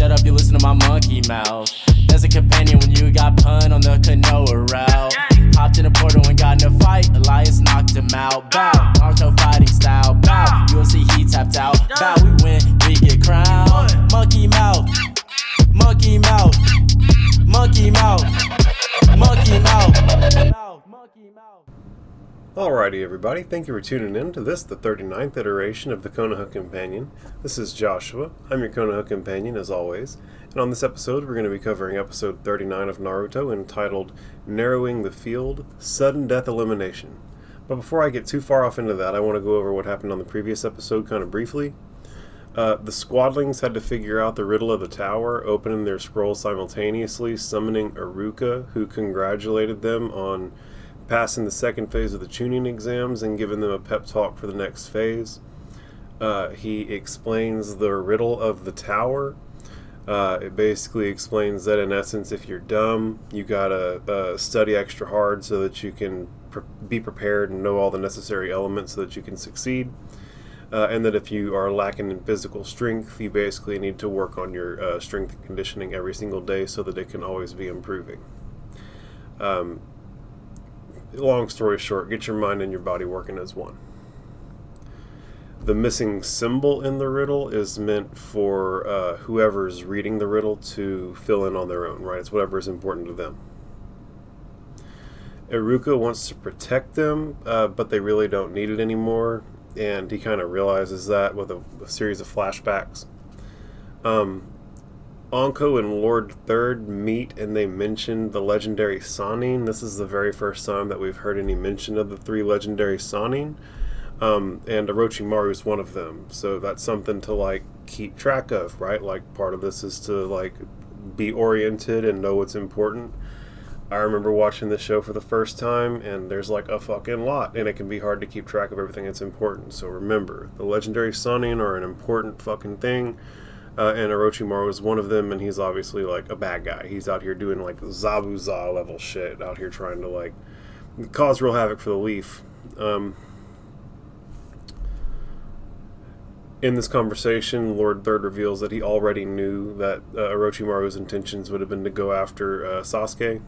shut up, you listen to my monkey mouth. There's a companion when you got pun on the canoa route. Hopped in a portal and got in a fight, Elias knocked him out. Bow, Naruto fighting style. Bow, UFC he tapped out. Bow, we win, we get crowned. Monkey mouth, monkey mouth, monkey mouth, monkey mouth, monkey mouth. Alrighty everybody, thank you for tuning in to this, the 39th iteration of the Konoha Companion. This is Joshua, I'm your Konoha Companion as always, and on this episode we're going to be covering episode 39 of Naruto entitled Narrowing the Field, Sudden Death Elimination. But before I get too far off into that, I want to go over what happened on the previous episode kind of briefly. The Squadlings had to figure out the riddle of the tower, opening their scrolls simultaneously, summoning Iruka, who congratulated them on passing the second phase of the tuning exams and giving them a pep talk for the next phase. He explains the riddle of the tower. It basically explains that in essence, if you're dumb, you gotta study extra hard so that you can be prepared and know all the necessary elements so that you can succeed. And that if you are lacking in physical strength, you basically need to work on your strength and conditioning every single day so that it can always be improving. Long story short, get your mind and your body working as one. The missing symbol in the riddle is meant for whoever's reading the riddle to fill in on their own, right? It's whatever is important to them. Iruka wants to protect them, but they really don't need it anymore, and he kind of realizes that with a series of flashbacks. Anko and Lord Third meet and they mention the legendary Sannin. This is the very first time that we've heard any mention of the three legendary Sannin. And Orochimaru is one of them. So that's something to like keep track of, right? Like part of this is to like be oriented and know what's important. I remember watching this show for the first time and there's like a fucking lot and it can be hard to keep track of everything that's important. So remember, the legendary Sannin are an important fucking thing. And Orochimaru is one of them, and he's obviously like a bad guy. He's out here doing like Zabuza level shit, out here trying to like cause real havoc for the Leaf. In this conversation, Lord Third reveals that he already knew that Orochimaru's intentions would have been to go after Sasuke.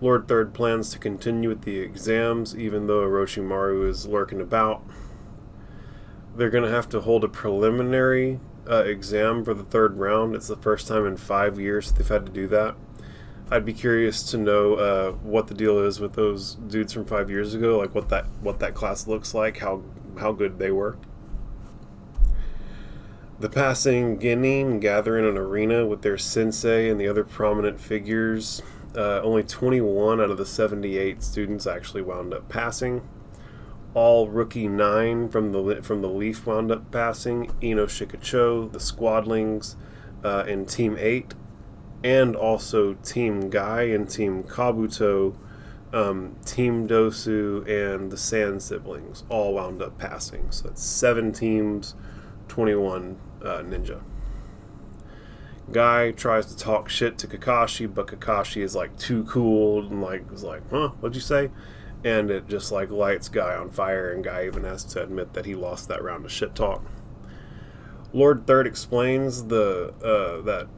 Lord Third plans to continue with the exams, even though Orochimaru is lurking about. They're going to have to hold a preliminary exam for the third round. It's the first time in 5 years that they've had to do that. I'd be curious to know what the deal is with those dudes from 5 years ago, like what that class looks like, how good they were. The passing Genin gather in an arena with their sensei and the other prominent figures. Only 21 out of the 78 students actually wound up passing. All rookie 9 from the Leaf wound up passing. Ino Shikacho, the Squadlings, and Team 8, and also Team Guy and Team Kabuto, Team Dosu, and the Sand siblings all wound up passing. So that's 7 teams, 21 ninja. Guy tries to talk shit to Kakashi, but Kakashi is like too cool and like was like, huh, what'd you say? And it just like lights Guy on fire, and Guy even has to admit that he lost that round of shit talk. Lord Third explains that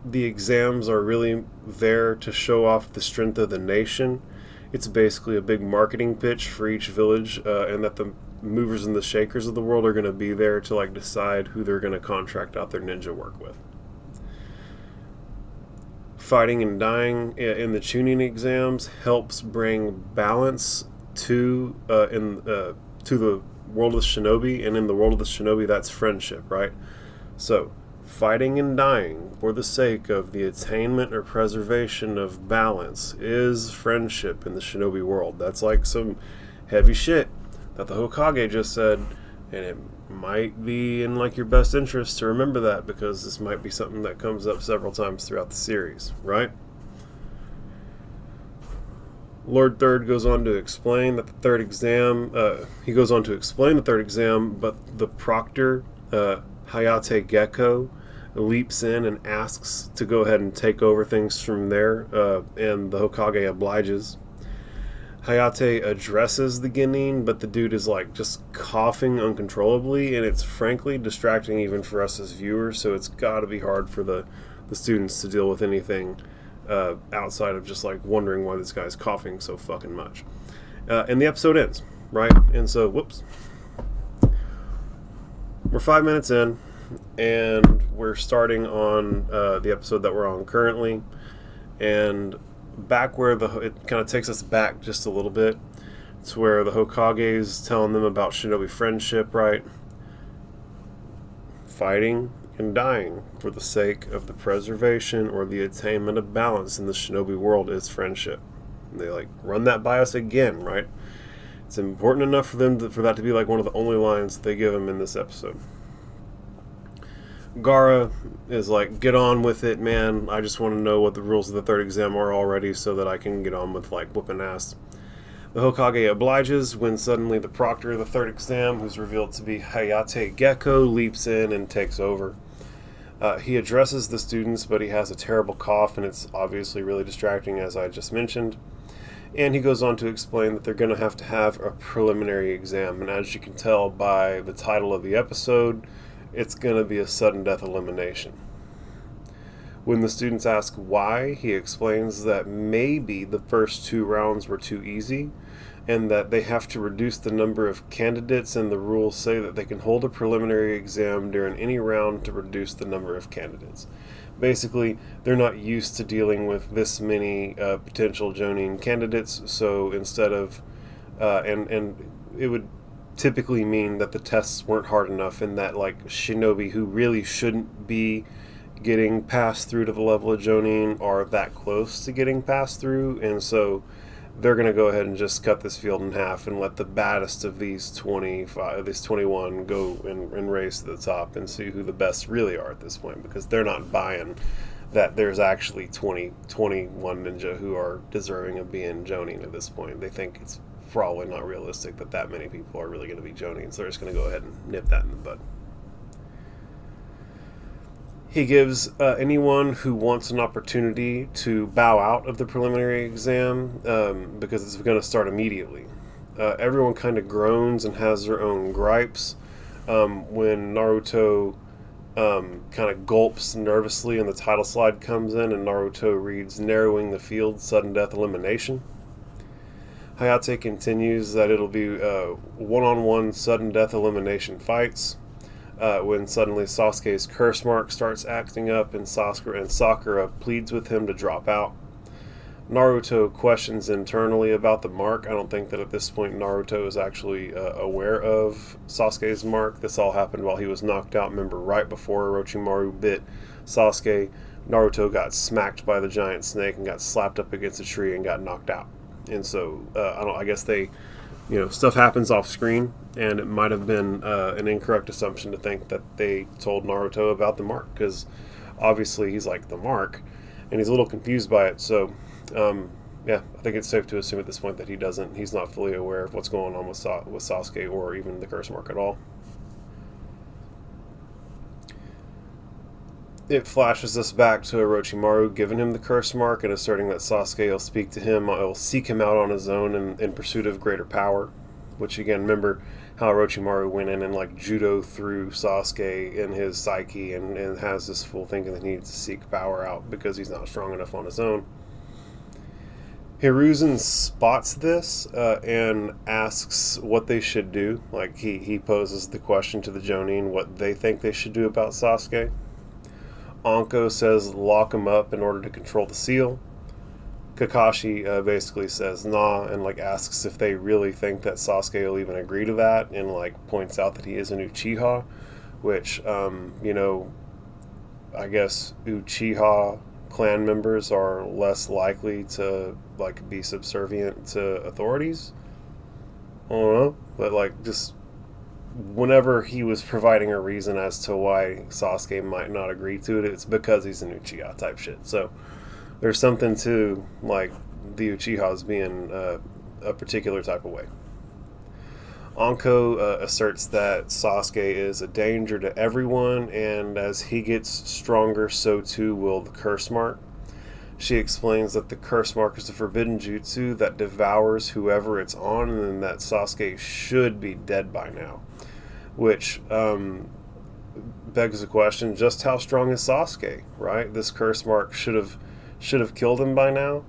the exams are really there to show off the strength of the nation. It's basically a big marketing pitch for each village, and that the movers and the shakers of the world are going to be there to like decide who they're going to contract out their ninja work with. Fighting and dying in the tuning exams helps bring balance to the world of the shinobi, and in the world of the shinobi, that's friendship, right? So, fighting and dying for the sake of the attainment or preservation of balance is friendship in the shinobi world. That's like some heavy shit that the Hokage just said, and it might be in like your best interest to remember that, because this might be something that comes up several times throughout the series, right? Lord Third goes on to explain that the third exam, but the proctor, Hayate Gecko, leaps in and asks to go ahead and take over things from there, and the Hokage obliges. Hayate addresses the Genin, but the dude is like just coughing uncontrollably, and it's frankly distracting even for us as viewers, so it's got to be hard for the students to deal with anything outside of just like wondering why this guy's coughing so fucking much. And the episode ends, right? And so, whoops. We're 5 minutes in, and we're starting on the episode that we're on currently, and back where it kind of takes us back just a little bit. It's where the Hokage's telling them about shinobi friendship, right? Fighting and dying for the sake of the preservation or the attainment of balance in the shinobi world is friendship. And they like run that by us again, right? It's important enough for them for that to be like one of the only lines that they give him in this episode. Gaara is like, get on with it, man. I just want to know what the rules of the third exam are already so that I can get on with like whooping ass. The Hokage obliges when suddenly the proctor of the third exam, who's revealed to be Hayate Gecko, leaps in and takes over. He addresses the students, but he has a terrible cough, and it's obviously really distracting, as I just mentioned. And he goes on to explain that they're going to have a preliminary exam, and as you can tell by the title of the episode, it's going to be a sudden death elimination. When the students ask why, he explains that maybe the first 2 rounds were too easy, and that they have to reduce the number of candidates, and the rules say that they can hold a preliminary exam during any round to reduce the number of candidates. Basically, they're not used to dealing with this many potential Jonin candidates, so instead of, and it would typically mean that the tests weren't hard enough, and that like shinobi who really shouldn't be getting passed through to the level of Jonin are that close to getting passed through, and so they're going to go ahead and just cut this field in half and let the baddest of these 21 go and race to the top and see who the best really are at this point, because they're not buying that there's actually 21 ninja who are deserving of being Jonin at this point. They think it's probably not realistic that many people are really going to be Jonin, so they're just going to go ahead and nip that in the bud. He gives anyone who wants an opportunity to bow out of the preliminary exam because it's going to start immediately. Everyone kind of groans and has their own gripes when Naruto kind of gulps nervously and the title slide comes in and Naruto reads, "Narrowing the field, sudden death elimination." Hayate continues that it'll be one-on-one sudden death elimination fights. When suddenly Sasuke's curse mark starts acting up and Sakura pleads with him to drop out. Naruto questions internally about the mark. I don't think that at this point Naruto is actually aware of Sasuke's mark. This all happened while he was knocked out. Remember, right before Orochimaru bit Sasuke, Naruto got smacked by the giant snake and got slapped up against a tree and got knocked out. And so, I guess they... stuff happens off screen, and it might have been an incorrect assumption to think that they told Naruto about the mark, because obviously he's like, the mark, and he's a little confused by it. So, I think it's safe to assume at this point that he's not fully aware of what's going on with Sasuke or even the curse mark at all. It flashes us back to Orochimaru giving him the curse mark and asserting that Sasuke will speak to him, will seek him out on his own in pursuit of greater power. Which again, remember how Orochimaru went in and like judo through Sasuke in his psyche and has this full thinking that he needs to seek power out because he's not strong enough on his own. Hiruzen spots this and asks what they should do. Like he poses the question to the Jonin what they think they should do about Sasuke. Anko says lock him up in order to control the seal. Kakashi basically says nah and like asks if they really think that Sasuke will even agree to that, and like points out that he is an Uchiha, which I guess Uchiha clan members are less likely to like be subservient to authorities. I don't know, but like just whenever he was providing a reason as to why Sasuke might not agree to it, it's because he's an Uchiha type shit. So there's something to like the Uchihas being a particular type of way. Anko asserts that Sasuke is a danger to everyone, and as he gets stronger, so too will the curse mark. She explains that the curse mark is a forbidden jutsu that devours whoever it's on, and that Sasuke should be dead by now. Which begs the question, just how strong is Sasuke, right? This curse mark should have killed him by now,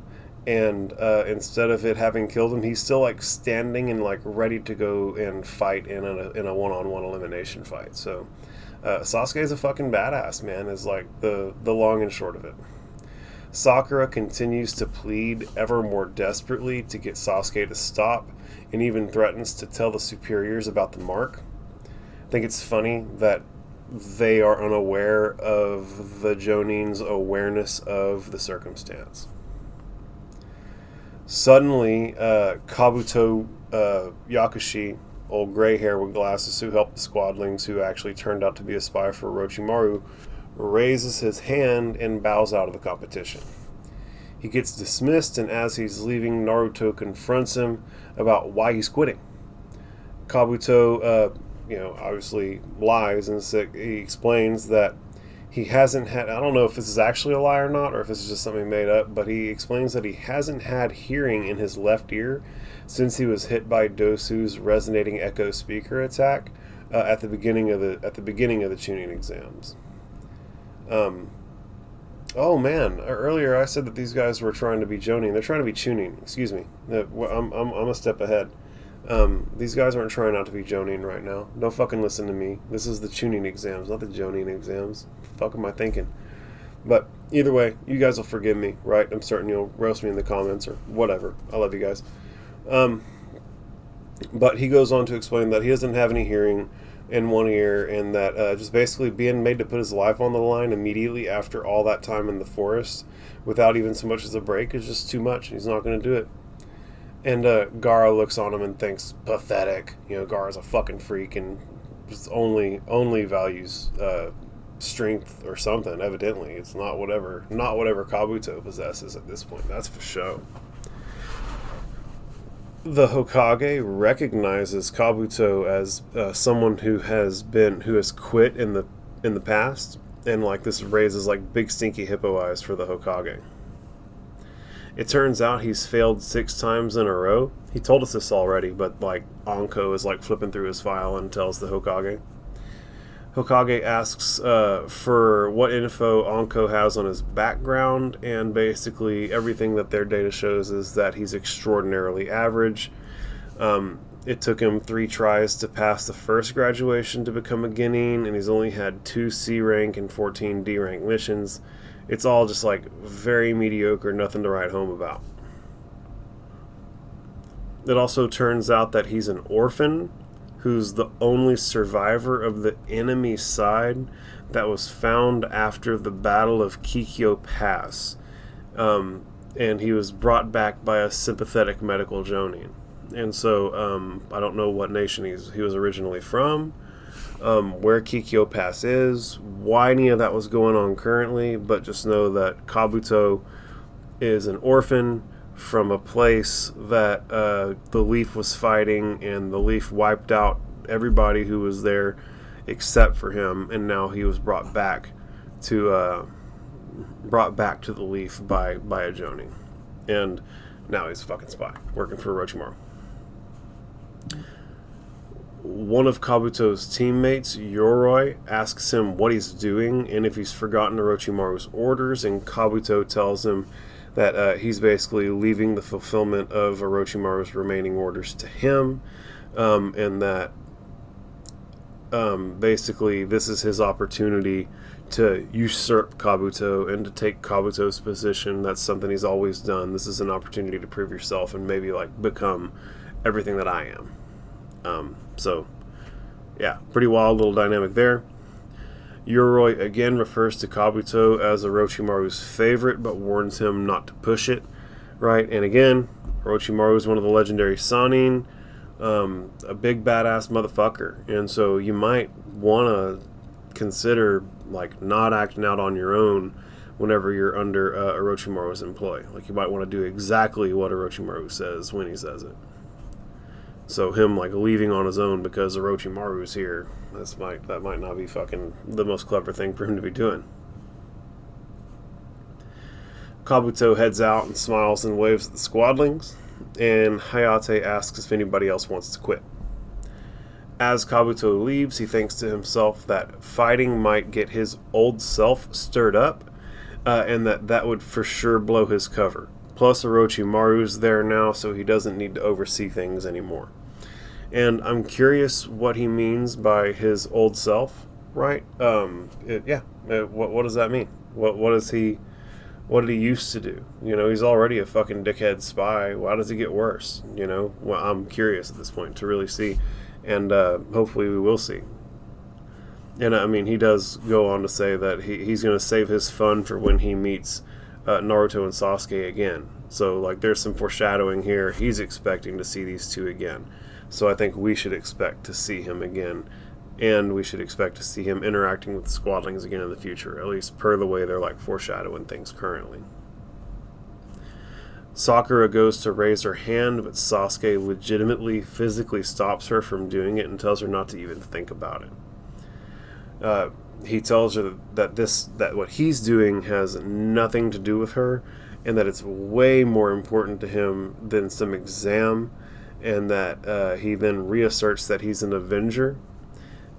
and instead of it having killed him, he's still like standing and like ready to go and fight in a one-on-one elimination fight. So Sasuke is a fucking badass, man, is like the long and short of it. Sakura continues to plead ever more desperately to get Sasuke to stop, and even threatens to tell the superiors about the mark. I think it's funny that they are unaware of the Jonin's awareness of the circumstance. Suddenly, Kabuto Yakushi, old gray hair with glasses who helped the squadlings, who actually turned out to be a spy for Orochimaru, raises his hand and bows out of the competition. He gets dismissed, and as he's leaving, Naruto confronts him about why he's quitting. Kabuto, obviously lies, and he explains that he hasn't had, I don't know if this is actually a lie or not, or if this is just something made up, but he explains that he hasn't had hearing in his left ear since he was hit by Dosu's resonating echo speaker attack at the beginning of the tuning exams. Oh man, earlier I said that these guys were trying to be Jonin. They're trying to be Chunin, excuse me. I'm a step ahead. These guys aren't trying not to be Jonin right now. Don't fucking listen to me. This is the tuning exams, not the Jonin exams. The fuck am I thinking? But either way, you guys will forgive me, right? I'm certain you'll roast me in the comments or whatever. I love you guys. But he goes on to explain that he doesn't have any hearing in one ear, and that just basically being made to put his life on the line immediately after all that time in the forest without even so much as a break is just too much. He's not going to do it. And Gaara looks on him and thinks, pathetic. Gaara's a fucking freak and just only values strength or something. Evidently, it's not whatever Kabuto possesses at this point. That's for sure. The Hokage recognizes Kabuto as someone who has quit in the past, and like this raises like big stinky hippo eyes for the Hokage. It turns out he's failed 6 times in a row. He told us this already, but like Anko is like flipping through his file and tells the Hokage. Hokage asks for what info Anko has on his background, and basically everything that their data shows is that he's extraordinarily average. It took him 3 tries to pass the first graduation to become a Genin, and he's only had 2 C rank and 14 D rank missions. It's all just like very mediocre, nothing to write home about. It also turns out that he's an orphan who's the only survivor of the enemy side that was found after the Battle of Kikyo Pass. And he was brought back by a sympathetic medical Jonin. And so I don't know what nation he was originally from, where Kikyo Pass is, why any of that was going on currently, but just know that Kabuto is an orphan from a place that the Leaf was fighting, and the Leaf wiped out everybody who was there except for him, and now he was brought back to the Leaf by a Jonin, and now he's a fucking spy working for Orochimaru. One of Kabuto's teammates, Yoroi, asks him what he's doing and if he's forgotten Orochimaru's orders, and Kabuto tells him that he's basically leaving the fulfillment of Orochimaru's remaining orders to him, and that basically this is his opportunity to usurp Kabuto and to take Kabuto's position. That's something he's always done. This is an opportunity to prove yourself and maybe like become everything that I am. So yeah, pretty wild little dynamic there. Yoroi again refers to Kabuto as Orochimaru's favorite, but warns him not to push it, right? And again, Orochimaru is one of the legendary Sannin, a big badass motherfucker, and so you might want to consider like not acting out on your own whenever you're under Orochimaru's employ. Like you might want to do exactly what Orochimaru says when he says it. So him like leaving on his own because Orochimaru's here, that might not be fucking the most clever thing for him to be doing. Kabuto heads out and smiles and waves at the squadlings, and Hayate asks if anybody else wants to quit. As Kabuto leaves, he thinks to himself that fighting might get his old self stirred up, and that would for sure blow his cover. Plus, Orochimaru's there now, so he doesn't need to oversee things anymore. And I'm curious what he means by his old self, right? What does that mean? What did he used to do? You know, he's already a fucking dickhead spy. Why does he get worse? You know, well, I'm curious at this point to really see. And hopefully we will see. And I mean, he does go on to say that he's going to save his fun for when he meets Naruto and Sasuke again. So, like, there's some foreshadowing here. He's expecting to see these two again. So I think we should expect to see him again. And we should expect to see him interacting with the squadlings again in the future. At least per the way they're, like, foreshadowing things currently. Sakura goes to raise her hand, but Sasuke legitimately, physically stops her from doing it and tells her not to even think about it. He tells her that what he's doing has nothing to do with her, and that it's way more important to him than some exam, and that he then reasserts that he's an Avenger,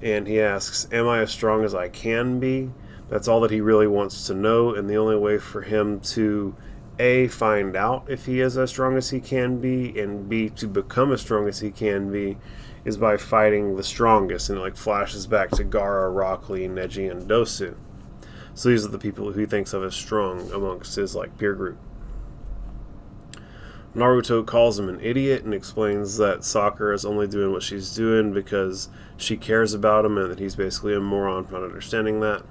and he asks, "Am I as strong as I can be?" That's all that he really wants to know, and the only way for him to A, find out if he is as strong as he can be, and B, to become as strong as he can be, is by fighting the strongest. And it like flashes back to Gaara, Rock Lee, Neji, and Dosu. So these are the people who he thinks of as strong amongst his like peer group. Naruto calls him an idiot and explains that Sakura is only doing what she's doing because she cares about him, and that he's basically a moron for not understanding that.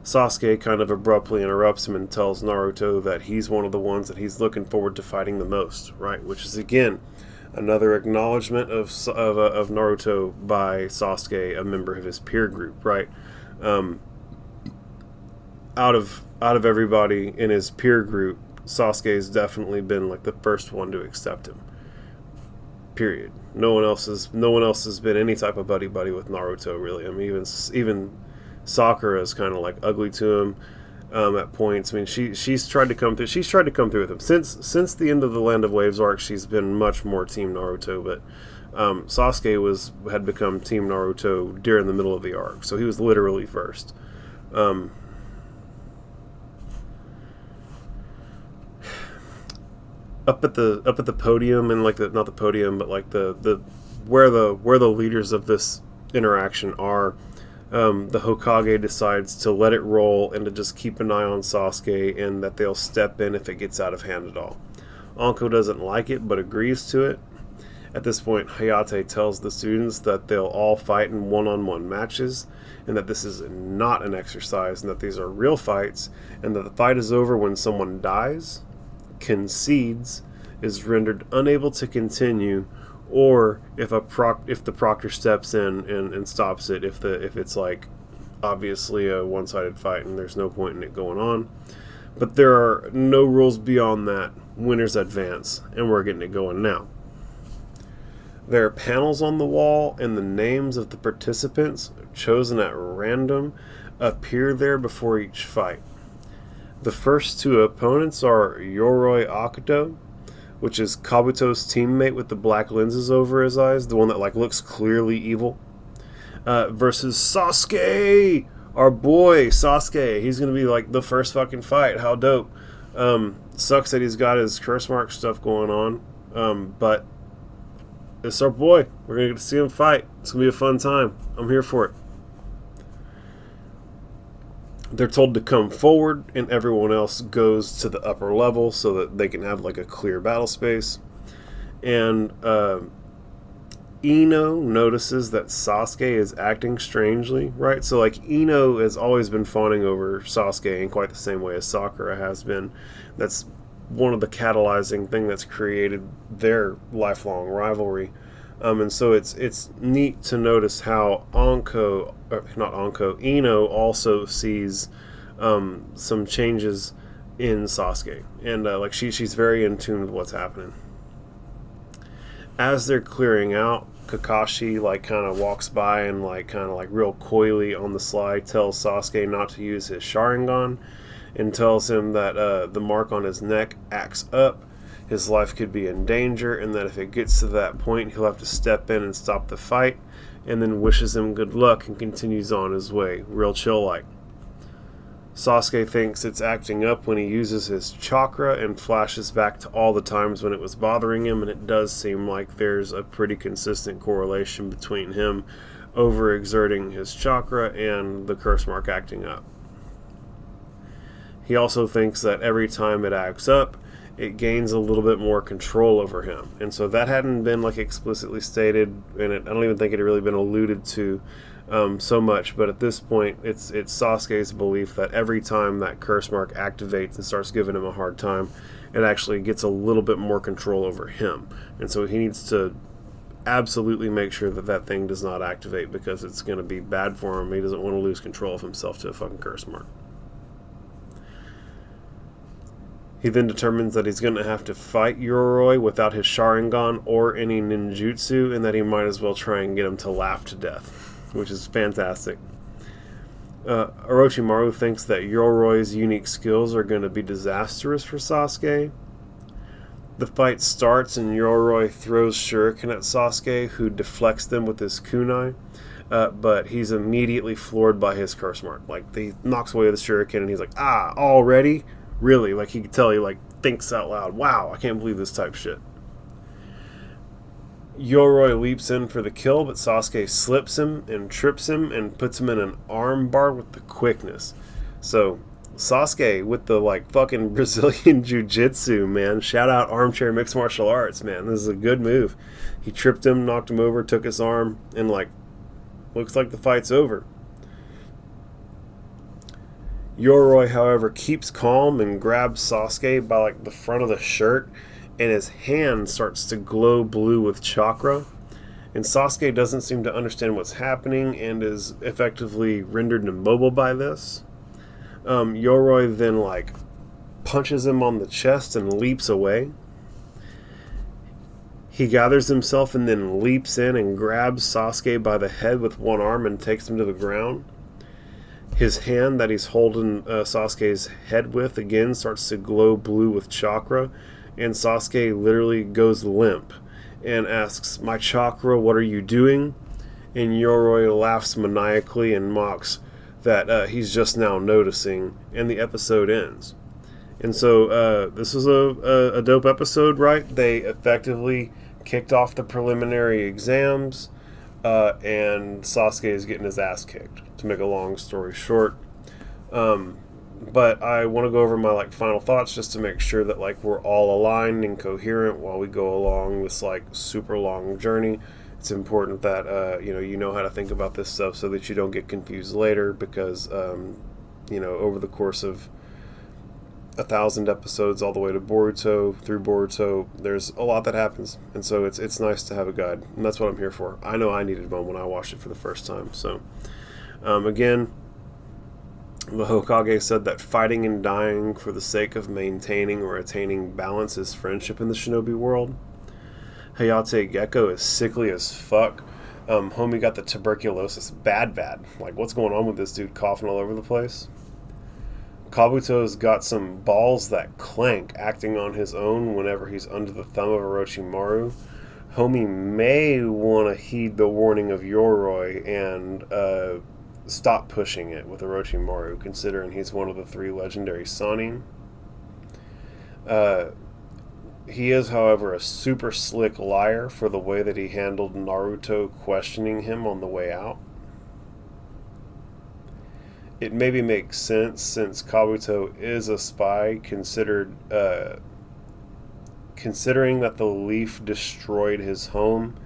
Sasuke kind of abruptly interrupts him and tells Naruto that he's one of the ones that he's looking forward to fighting the most, right? Which is, again, another acknowledgement of Naruto by Sasuke, a member of his peer group, right? Out of everybody in his peer group, Sasuke's definitely been like the first one to accept him. Period. No one else has been any type of buddy with Naruto, really. I mean, even Sakura is kind of like ugly to him at points. I mean, she's tried to come through. She's tried to come through with him since the end of the Land of Waves arc. She's been much more Team Naruto, but Sasuke had become Team Naruto during the middle of the arc, so he was literally first. Up at the podium, and like not the podium, but like the where the leaders of this interaction are. The Hokage decides to let it roll and to just keep an eye on Sasuke, and that they'll step in if it gets out of hand at all. Anko doesn't like it, but agrees to it. At this point, Hayate tells the students that they'll all fight in one-on-one matches, and that this is not an exercise, and that these are real fights, and that the fight is over when someone dies, concedes, is rendered unable to continue, or if the proctor steps in and stops it, if it's like obviously a one-sided fight and there's no point in it going on. But there are no rules beyond that. Winners advance, and we're getting it going now. There are panels on the wall, and the names of the participants, chosen at random, appear there before each fight. The first two opponents are Yoroi Akuto, which is Kabuto's teammate with the black lenses over his eyes, the one that like looks clearly evil, versus Sasuke, our boy Sasuke. He's gonna be like the first fucking fight. How dope! Sucks that he's got his curse mark stuff going on, but it's our boy. We're gonna get to see him fight. It's gonna be a fun time. I'm here for it. They're told to come forward, and everyone else goes to the upper level so that they can have like a clear battle space. And Ino notices that Sasuke is acting strangely, right? So like Ino has always been fawning over Sasuke in quite the same way as Sakura has been. That's one of the catalyzing thing that's created their lifelong rivalry. And so it's neat to notice how Ino also sees some changes in Sasuke, and like she's very in tune with what's happening. As they're clearing out, Kakashi like kind of walks by and like kind of like real coyly on the sly tells Sasuke not to use his Sharingan, and tells him that the mark on his neck acts up, his life could be in danger, and that if it gets to that point, he'll have to step in and stop the fight, and then wishes him good luck and continues on his way, real chill-like. Sasuke thinks it's acting up when he uses his chakra and flashes back to all the times when it was bothering him, and it does seem like there's a pretty consistent correlation between him overexerting his chakra and the curse mark acting up. He also thinks that every time it acts up, it gains a little bit more control over him. And so that hadn't been like explicitly stated, and I don't even think it had really been alluded to so much, but at this point it's Sasuke's belief that every time that curse mark activates and starts giving him a hard time, it actually gets a little bit more control over him. And so he needs to absolutely make sure that that thing does not activate, because it's going to be bad for him. He doesn't want to lose control of himself to a fucking curse mark. He then determines that he's going to have to fight Yoroi without his Sharingan or any ninjutsu, and that he might as well try and get him to laugh to death, which is fantastic. Orochimaru thinks that Yoroi's unique skills are going to be disastrous for Sasuke. The fight starts and Yoroi throws shuriken at Sasuke, who deflects them with his kunai, but he's immediately floored by his curse mark. Like, he knocks away the shuriken and he's like, already? Really? Like, he could tell he like thinks out loud, wow, I can't believe this type shit. Yoroi leaps in for the kill, but Sasuke slips him and trips him and puts him in an arm bar with the quickness. So Sasuke with the like fucking Brazilian jiu-jitsu, man. Shout out armchair mixed martial arts, man. This is a good move. He tripped him, knocked him over, took his arm, and like, looks like the fight's over. Yoroi, however, keeps calm and grabs Sasuke by like the front of the shirt, and his hand starts to glow blue with chakra. And Sasuke doesn't seem to understand what's happening and is effectively rendered immobile by this. Yoroi then like punches him on the chest and leaps away. He gathers himself and then leaps in and grabs Sasuke by the head with one arm and takes him to the ground. His hand that he's holding Sasuke's head with again starts to glow blue with chakra, and Sasuke literally goes limp and asks, "My chakra, what are you doing?" And Yoroi laughs maniacally and mocks that he's just now noticing, and the episode ends. And so this is a dope episode, right? They effectively kicked off the preliminary exams, and Sasuke is getting his ass kicked, to make a long story short. But I want to go over my like final thoughts just to make sure that like we're all aligned and coherent while we go along this like super long journey. It's important that you know how to think about this stuff so that you don't get confused later, because over the course of 1,000 episodes all the way to Boruto, through Boruto, there's a lot that happens, and so it's nice to have a guide, and that's what I'm here for. I know I needed one when I watched it for the first time. So again, the Hokage said that fighting and dying for the sake of maintaining or attaining balance is friendship in the shinobi world. Hayate Gecko is sickly as fuck. Homie got the tuberculosis bad. Like, what's going on with this dude coughing all over the place? Kabuto's got some balls that clank, acting on his own whenever he's under the thumb of Orochimaru. Homie may want to heed the warning of Yoroi and stop pushing it with Orochimaru, considering he's one of the 3 legendary Sannin. He is, however, a super slick liar for the way that he handled Naruto questioning him on the way out. It maybe makes sense since Kabuto is a spy, considering that the leaf destroyed his home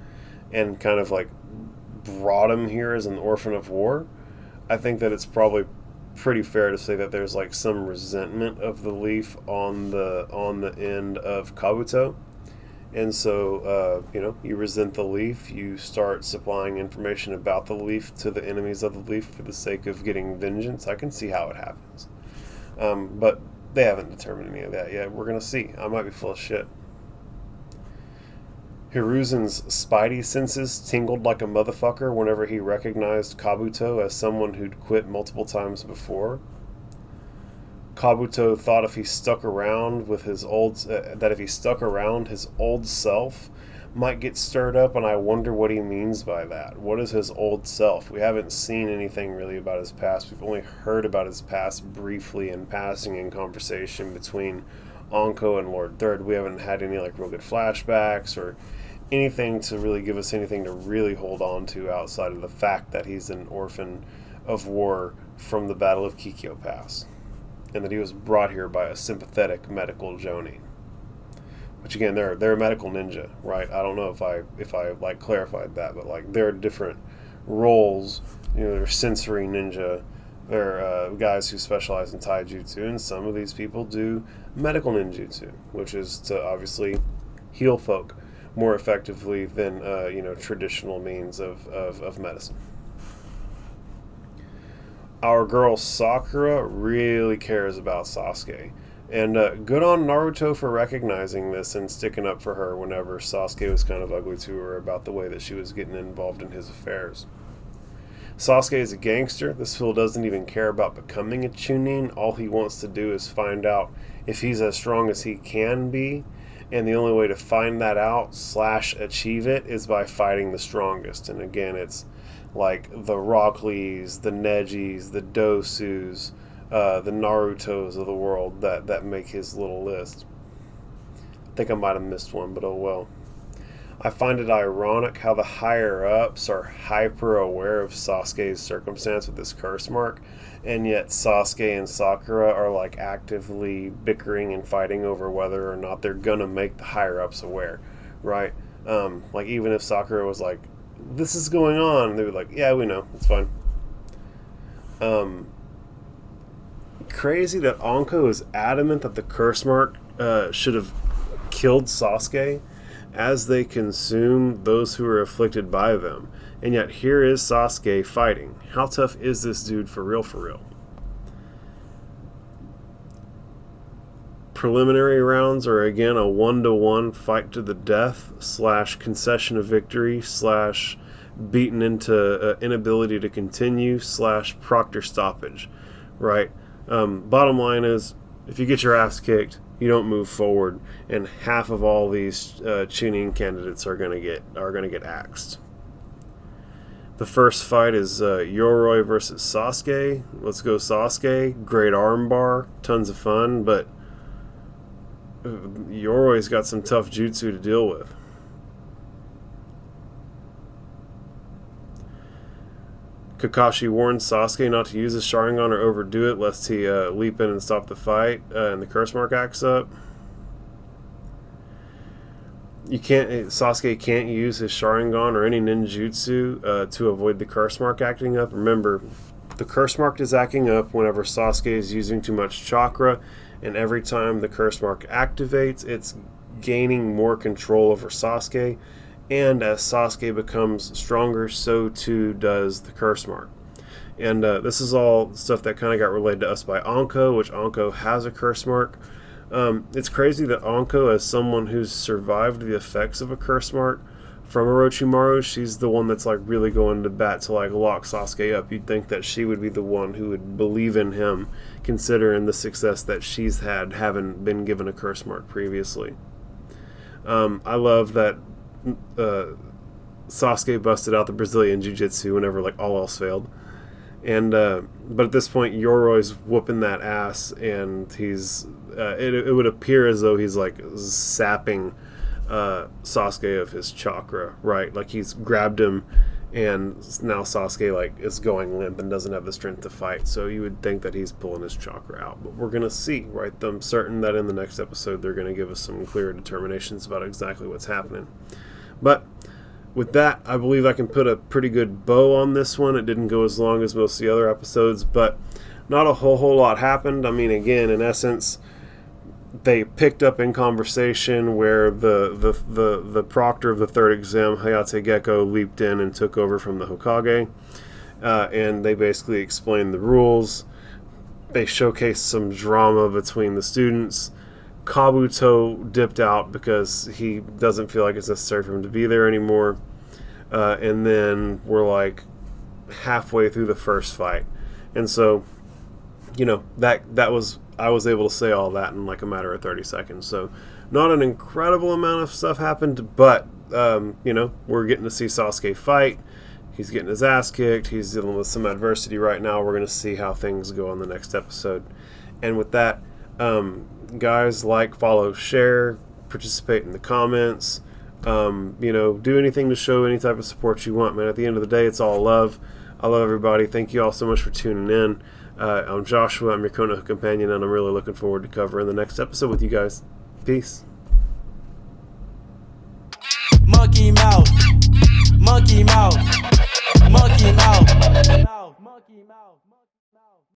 and kind of like brought him here as an orphan of war. I think that it's probably pretty fair to say that there's like some resentment of the leaf on the end of Kabuto, and so you resent the leaf, you start supplying information about the leaf to the enemies of the leaf for the sake of getting vengeance. I can see how it happens, but they haven't determined any of that yet. We're gonna see. I might be full of shit. Hiruzen's spidey senses tingled like a motherfucker whenever he recognized Kabuto as someone who'd quit multiple times before. Kabuto thought if he stuck around with his that if he stuck around, his old self might get stirred up, and I wonder what he means by that. What is his old self? We haven't seen anything really about his past. We've only heard about his past briefly in passing in conversation between Anko and Lord Third. We haven't had any like real good flashbacks or anything to really give us anything to really hold on to outside of the fact that he's an orphan of war from the Battle of Kikyo Pass, and that he was brought here by a sympathetic medical Jonin. Which again, they're a medical ninja, right? I don't know if I like clarified that, but like there are different roles. You know, there's sensory ninja. There are guys who specialize in taijutsu, and some of these people do medical ninjutsu, which is to obviously heal folk more effectively than traditional means of medicine. Our girl Sakura really cares about Sasuke. And good on Naruto for recognizing this and sticking up for her whenever Sasuke was kind of ugly to her about the way that she was getting involved in his affairs. Sasuke is a gangster. This fool doesn't even care about becoming a Chunin. All he wants to do is find out if he's as strong as he can be. And the only way to find that out / achieve it is by fighting the strongest. And again, it's like the Rock Lees, the Nejis, the Dosus, the Narutos of the world that make his little list. I think I might have missed one, but oh well. I find it ironic how the higher-ups are hyper-aware of Sasuke's circumstance with this curse mark, and yet Sasuke and Sakura are like actively bickering and fighting over whether or not they're gonna make the higher-ups aware, right? Like even if Sakura was like, this is going on, they would like, yeah, we know, it's fine. Crazy that Anko is adamant that the curse mark should have killed Sasuke as they consume those who are afflicted by them. And yet here is Sasuke fighting. How tough is this dude for real, for real? Preliminary rounds are again a 1-to-1 fight to the death / concession of victory / beaten into inability to continue / proctor stoppage, right? Bottom line is, if you get your ass kicked, you don't move forward, and half of all these Chunin candidates are gonna get axed. The first fight is Yoroi versus Sasuke. Let's go Sasuke. Great armbar, tons of fun, but Yoroi's got some tough jutsu to deal with. Kakashi warns Sasuke not to use his Sharingan or overdo it lest he leap in and stop the fight, and the curse mark acts up. Sasuke can't use his Sharingan or any ninjutsu to avoid the curse mark acting up. Remember, the curse mark is acting up whenever Sasuke is using too much chakra, and every time the curse mark activates, it's gaining more control over Sasuke. And as Sasuke becomes stronger, so too does the curse mark. And this is all stuff that kind of got relayed to us by Anko, which Anko has a curse mark. It's crazy that Anko, as someone who's survived the effects of a curse mark from Orochimaru, she's the one that's like really going to bat to like lock Sasuke up. You'd think that she would be the one who would believe in him, considering the success that she's had, having been given a curse mark previously. I love that Sasuke busted out the Brazilian Jiu-Jitsu whenever like all else failed, and but at this point Yoroi's whooping that ass, and he's it would appear as though he's like sapping Sasuke of his chakra, right? Like he's grabbed him, and now Sasuke like is going limp and doesn't have the strength to fight. So you would think that he's pulling his chakra out, but we're gonna see, right? I'm certain that in the next episode they're gonna give us some clearer determinations about exactly what's happening. But with that, I believe I can put a pretty good bow on this one. It didn't go as long as most of the other episodes, but not a whole lot happened. I mean, again, in essence, they picked up in conversation where the proctor of the third exam, Hayate Gecko, leaped in and took over from the Hokage, and they basically explained the rules. They showcased some drama between the students. Kabuto dipped out because he doesn't feel like it's necessary for him to be there anymore. And then we're like halfway through the first fight. And so that was, I was able to say all that in like a matter of 30 seconds. So not an incredible amount of stuff happened, but we're getting to see Sasuke fight. He's getting his ass kicked. He's dealing with some adversity right now. We're going to see how things go on the next episode. And with that, guys, like, follow, share, participate in the comments. Do anything to show any type of support you want, man. At the end of the day, it's all love. I love everybody. Thank you all so much for tuning in. I'm Joshua. I'm your Konoha companion, and I'm really looking forward to covering the next episode with you guys. Peace. Monkey mouth, monkey mouth, monkey mouth, monkey mouth.